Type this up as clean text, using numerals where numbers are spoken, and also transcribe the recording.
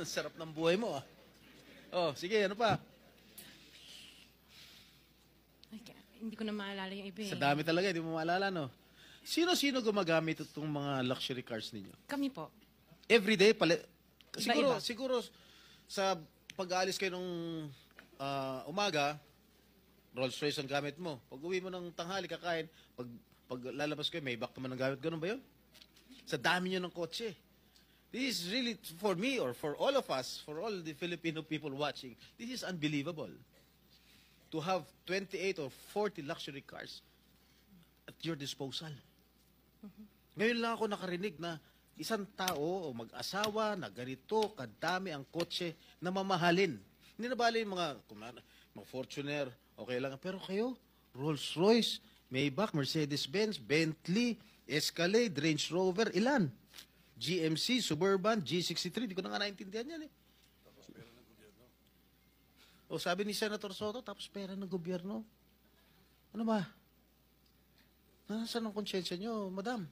Sarap ng buhay mo, ah. Oh, sige, ano pa? Ay, hindi ko na maalala yung iba Sa eh. dami talaga, hindi mo maalala, no? Sino-sino gumagamit itong mga luxury cars ninyo? Kami po. Everyday, Iba-iba. siguro, sa pag-aalis kayo nung umaga, Rolls Royce ang gamit mo. Pag uwi mo ng tanghali, kakain, pag lalabas kayo, may back naman ang gamit. Ganun ba yun? Sa dami nyo ng kotse. This is really, for me or for all of us, for all the Filipino people watching, this is unbelievable. To have 28 or 40 luxury cars at your disposal. Ngayon lang ako nakarinig na isang tao o mag-asawa na ganito, kadami ang kotse na mamahalin. Hindi na bali yung mga Fortuner, okay lang. Pero kayo, Rolls Royce, Maybach, Mercedes-Benz, Bentley, Escalade, Range Rover, ilan? GMC, Suburban, G63, di ko na nga naintindihan yan eh. O sabi ni Senator Soto, tapos pera ng gobyerno. Ano ba? Nasaan ang konsyensya nyo, madam?